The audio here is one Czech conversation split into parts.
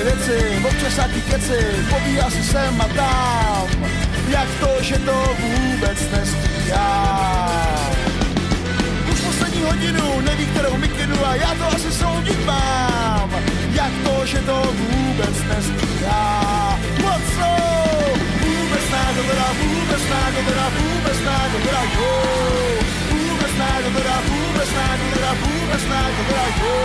Věci, občas taky keci, pobíhá si sem a tam, jak to, že to vůbec nestíhám. Už poslední hodinu neví, kterou mikinu a já to asi soudit mám, jak to, že to vůbec nestíhá. Moc co? Vůbec nágodora, vůbec nágodora, vůbec nágodora, jo. Vůbec nágodora, vůbec nágodora, vůbec nágodora, jo.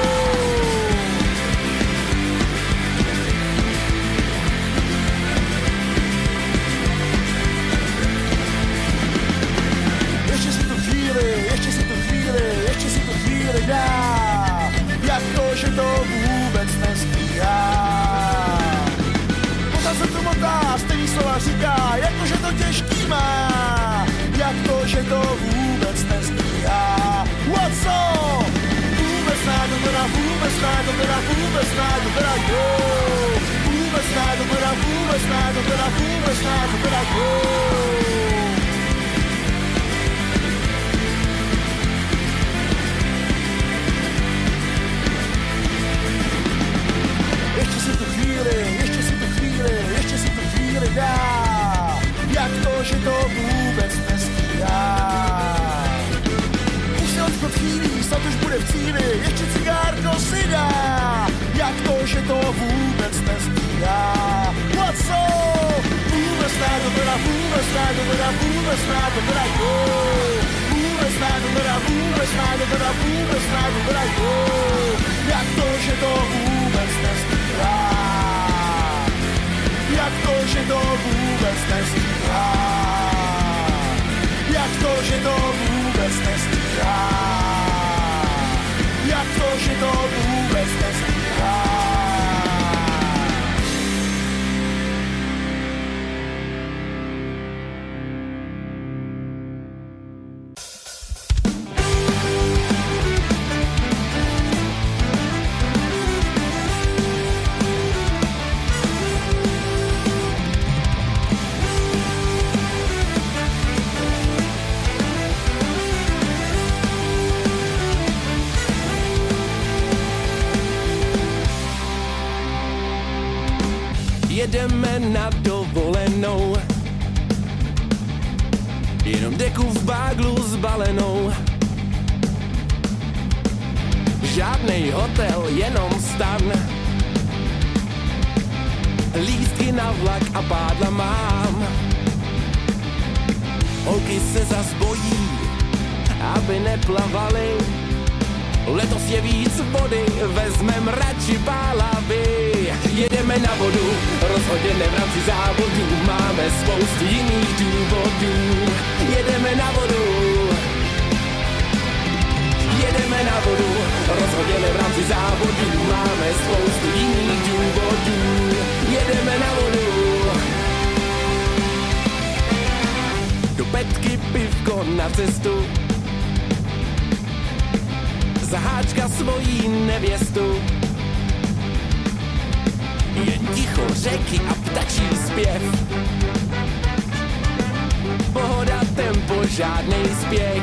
Ještě si tu chvíli dá, jak to, že to vůbec nestíhá. Pořád se tu motá, stejný slova říká, jako že to těžký má, jak to, že to vůbec nestíhá. What so? Vůbec nágodora, vůbec nágodora, vůbec nágodora, jo. Vůbec nágodora, vůbec nágodora, vůbec nágodora, jo. Ještě si tu chvíli dá, jak to, že to vůbec nestíhá. Už se odchod chýlí, snad už bude v cíli, ještě cigárko si dá, jak to, že to vůbec nestíhá. What so? Vůbec nágodora, vůbec nágodora, vůbec nágodora, jo. Vůbec nágodora, vůbec nágodora, vůbec nágodora, jo. Jak to, že to vůbec nestíhá. Jak to, že to vůbec nestíhá. Jak to, že to vůbec nestíhá. Jak to, že to vůbec nestíhá. Jedeme na dovolenou, jenom deku v báglu zbalenou. Žádnej hotel, jenom stan, lístky na vlak a pádla mám. Holky se zas bojí, aby neplavali, letos je víc vody, vezmem radši pálavy. Jedeme na vodu, rozhodně ne v rámci závodu, máme spoustu jiných důvodů. Jedeme na vodu, jedeme na vodu, rozhodně ne v rámci závodu, máme spoustu jiných důvodů. Jedeme na vodu. Do Petky pivko na cestu, za háčka svojí nevěstu. Jen ticho řeky a ptačí zpěv, pohoda, tempo, žádnej spěch.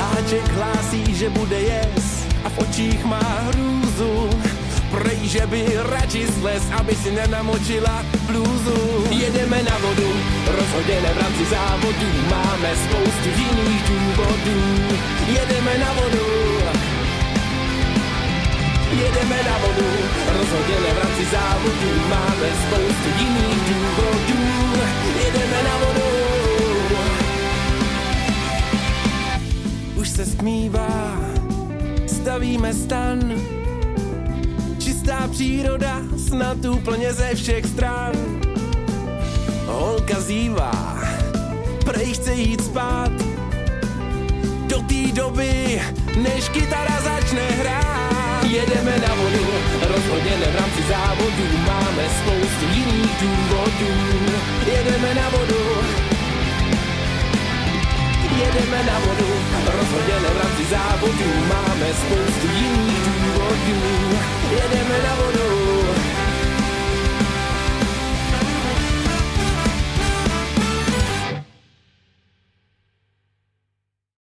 Háček hlásí, že bude jes a v očích má hrůzu. Prej, že by radši slez, aby si nenamočila blůzu. Jedeme na vodu, rozhodně ne v rámci závodu, máme spoustu jiných důvodů. Jedeme na vodu, jedeme na vodu, rozhodně ne v rámci závodu, máme spoustu jiných důvodů. Jedeme na vodu. Už se stmívá, stavíme stan, čistá příroda, snad úplně ze všech stran. Holka zívá, prej chce jít spát, do té doby, než kytara začne hrát. Jedeme na vodu, rozhodně ne v rámci závodu, máme spoustu jiných důvodů. Jedeme na vodu, jedeme na vodu, rozhodně ne v rámci závodu, závodu, máme spoustu jiných důvodů. Jedeme